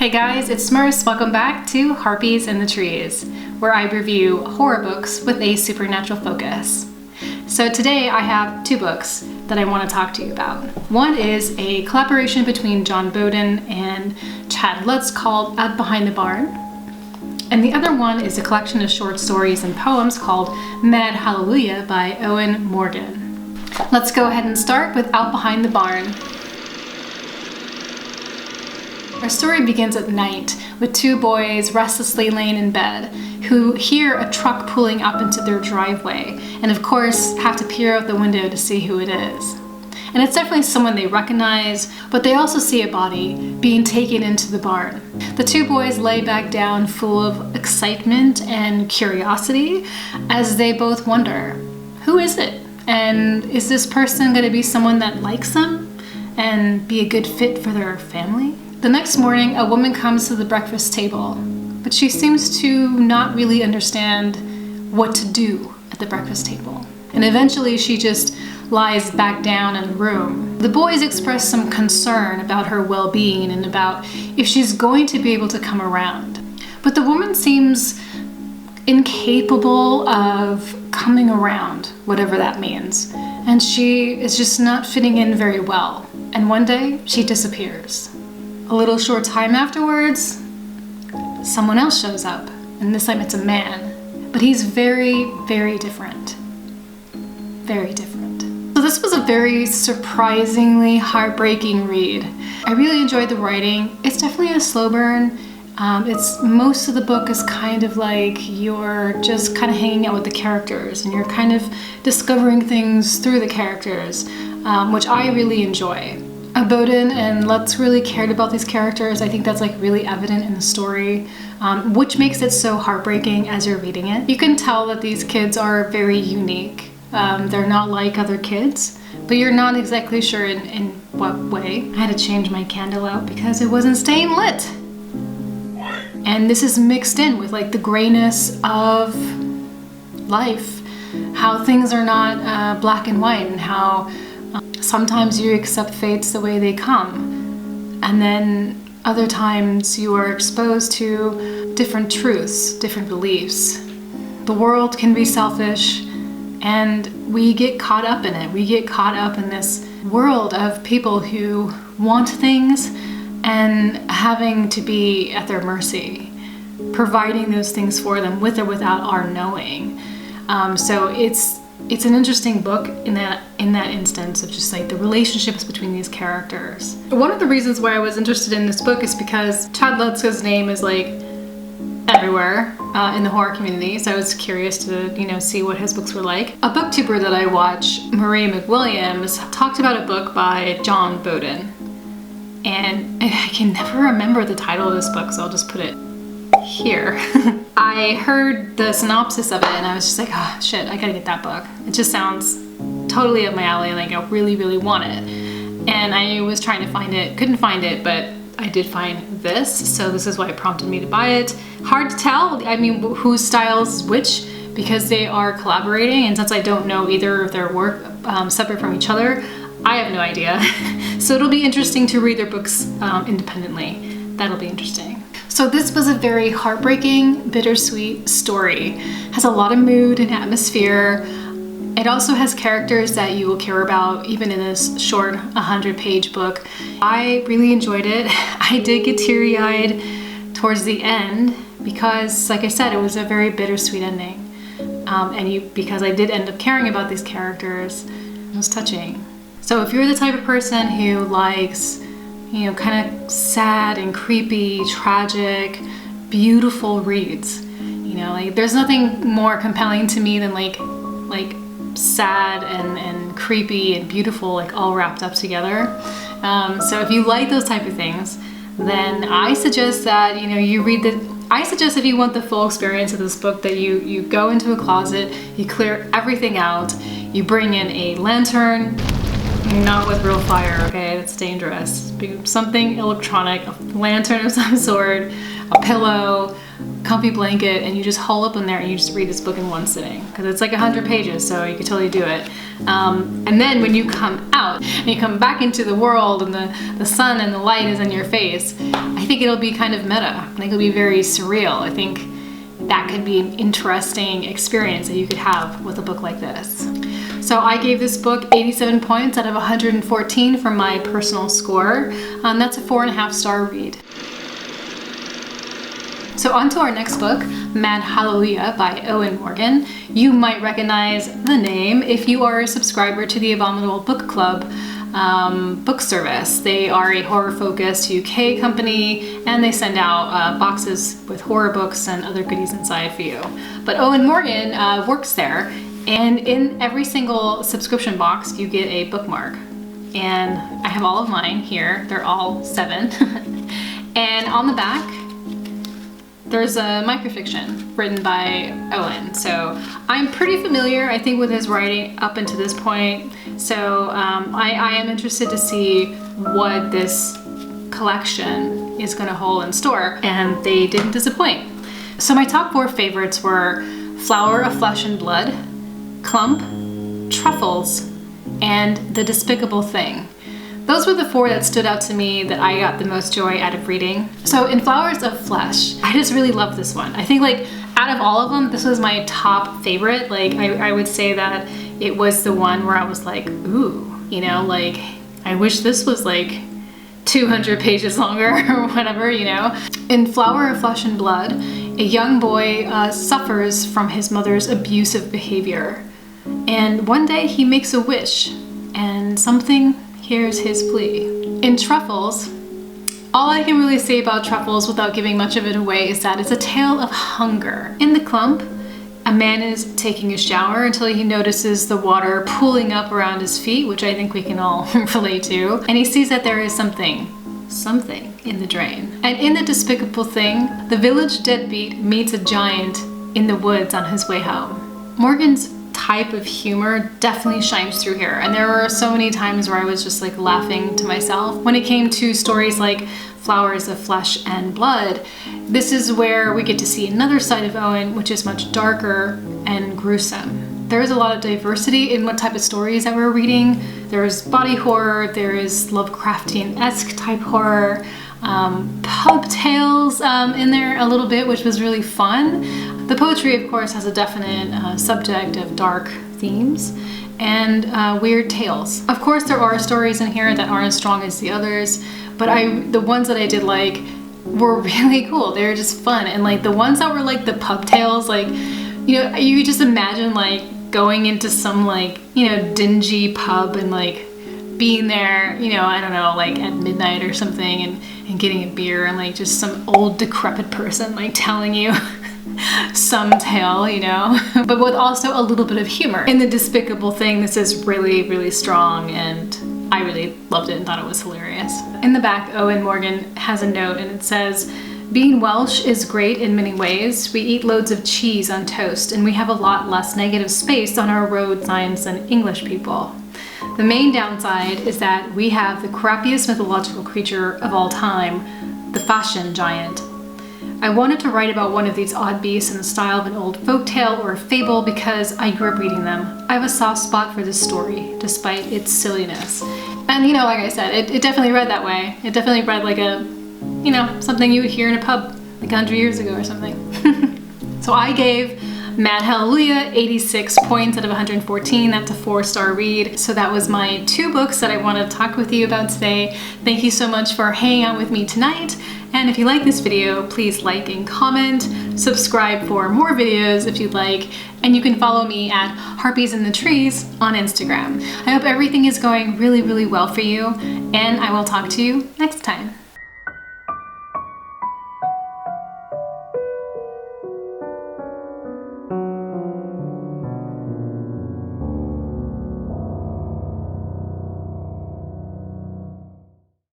Hey guys, it's Smurfs. Welcome back to Harpies in the Trees, where I review horror books with a supernatural focus. So today I have two books that I want to talk to you about. One is a collaboration between John Boden and Chad Lutzke called Out Behind the Barn. And the other one is a collection of short stories and poems called Mad Hallelujah by Owen Morgan. Let's go ahead and start with Out Behind the Barn. Our story begins at night with two boys restlessly laying in bed who hear a truck pulling up into their driveway and of course have to peer out the window to see who it is. And it's definitely someone they recognize, but they also see a body being taken into the barn. The two boys lay back down full of excitement and curiosity as they both wonder, who is it? And is this person going to be someone that likes them and be a good fit for their family? The next morning, a woman comes to the breakfast table, but she seems to not really understand what to do at the breakfast table. And eventually she just lies back down in the room. The boys express some concern about her well-being and about if she's going to be able to come around. But the woman seems incapable of coming around, whatever that means. And she is just not fitting in very well. And one day, she disappears. A little short time afterwards, someone else shows up, and this time it's a man, but he's very, very different. Very different. So this was a very surprisingly heartbreaking read. I really enjoyed the writing. It's definitely a slow burn. Most of the book is kind of like you're just kind of hanging out with the characters and you're kind of discovering things through the characters, which I really enjoy. Boden and Lutz really cared about these characters. I think that's like really evident in the story, which makes it so heartbreaking as you're reading it. You can tell that these kids are very unique. They're not like other kids, but you're not exactly sure in what way. I had to change my candle out because it wasn't staying lit. And this is mixed in with like the grayness of life, how things are not black and white, and how sometimes you accept fates the way they come, and then other times you are exposed to different truths, different beliefs. The world can be selfish, and we get caught up in it. We get caught up in this world of people who want things and having to be at their mercy, providing those things for them with or without our knowing. So it's an interesting book in that instance of just like the relationships between these characters. One of the reasons why I was interested in this book is because Chad Lutzke's name is like everywhere in the horror community, so I was curious to see what his books were like. A booktuber that I watch, Marie McWilliams, talked about a book by John Boden, and I can never remember the title of this book, so I'll just put it here. I heard the synopsis of it and I was just like, oh shit, I gotta get that book. It just sounds totally up my alley, like I really, really want it. And I was trying to find it, couldn't find it, but I did find this, so this is why it prompted me to buy it. Hard to tell, I mean, whose styles which, because they are collaborating, and since I don't know either of their work separate from each other, I have no idea. So it'll be interesting to read their books independently. That'll be interesting. So this was a very heartbreaking, bittersweet story. It has a lot of mood and atmosphere. It also has characters that you will care about even in this short 100-page book. I really enjoyed it. I did get teary-eyed towards the end because, like I said, it was a very bittersweet ending. Because I did end up caring about these characters, it was touching. So if you're the type of person who likes kind of sad and creepy, tragic, beautiful reads. Like there's nothing more compelling to me than like sad and creepy and beautiful, like all wrapped up together. So if you like those type of things, then I suggest that you read I suggest if you want the full experience of this book that you go into a closet, you clear everything out, you bring in a lantern. Not with real fire, okay? That's dangerous. Something electronic, a lantern of some sort, a pillow, comfy blanket and you just hole up in there and you just read this book in one sitting, because it's like 100 pages, so you could totally do it. And then when you come out and you come back into the world and the sun and the light is in your face, I think it'll be kind of meta. I think it'll be very surreal. I think that could be an interesting experience that you could have with a book like this. So I gave this book 87 points out of 114 from my personal score. That's a 4.5-star read. So on to our next book, Mad Hallelujah by Owen Morgan. You might recognize the name if you are a subscriber to the Abominable Book Club book service. They are a horror-focused UK company, and they send out boxes with horror books and other goodies inside for you. But Owen Morgan works there, and in every single subscription box you get a bookmark. And I have all of mine here. They're all 7. And on the back, there's a microfiction written by Owen. So I'm pretty familiar, I think, with his writing up until this point. So I am interested to see what this collection is going to hold in store, and they didn't disappoint. So my top 4 favorites were Flower of Flesh and Blood, Clump, Truffles, and The Despicable Thing. Those were the 4 that stood out to me that I got the most joy out of reading. So in Flowers of Flesh, I just really loved this one. I think, like, out of all of them, this was my top favorite. Like, I would say that it was the one where I was like, ooh, you know, like, I wish this was like 200 pages longer or whatever, you know. In Flower of Flesh and Blood, a young boy suffers from his mother's abusive behavior. And one day he makes a wish, and something hears his plea. In Truffles, all I can really say about Truffles without giving much of it away is that it's a tale of hunger. In The Clump, a man is taking a shower until he notices the water pooling up around his feet, which I think we can all relate to, and he sees that there is something in the drain. And in The Despicable Thing, the village deadbeat meets a giant in the woods on his way home. Morgan's type of humor definitely shines through here, and there were so many times where I was just like laughing to myself. When it came to stories like Flowers of Flesh and Blood, this is where we get to see another side of Owen, which is much darker and gruesome. There is a lot of diversity in what type of stories that we're reading. There is body horror, there is Lovecraftian-esque type horror, pub tales in there a little bit, which was really fun. The poetry, of course, has a definite subject of dark themes and weird tales. Of course, there are stories in here that aren't as strong as the others, but the ones that I did like were really cool. They were just fun. And like the ones that were like the pub tales, like, you know, you could just imagine like going into some like, you know, dingy pub and like being there, you know, I don't know, like at midnight or something, and getting a beer, and like just some old decrepit person like telling you some tale, you know, but with also a little bit of humor. In The Despicable Thing, this is really, really strong, and I really loved it and thought it was hilarious. In the back, Owen Morgan has a note, and it says, "Being Welsh is great in many ways. We eat loads of cheese on toast, and we have a lot less negative space on our road signs than English people. The main downside is that we have the crappiest mythological creature of all time, the fashion giant. I wanted to write about one of these odd beasts in the style of an old folktale or a fable because I grew up reading them. I have a soft spot for this story, despite its silliness." And you know, like I said, it definitely read that way. It definitely read like a, you know, something you would hear in a pub like 100 years ago or something. So I gave Mad Hallelujah 86 points out of 114. That's a 4-star read. So that was my 2 books that I wanted to talk with you about today. Thank you so much for hanging out with me tonight. And if you like this video, please like and comment, subscribe for more videos if you'd like, and you can follow me at Harpies in the Trees on Instagram. I hope everything is going really, really well for you, and I will talk to you next time.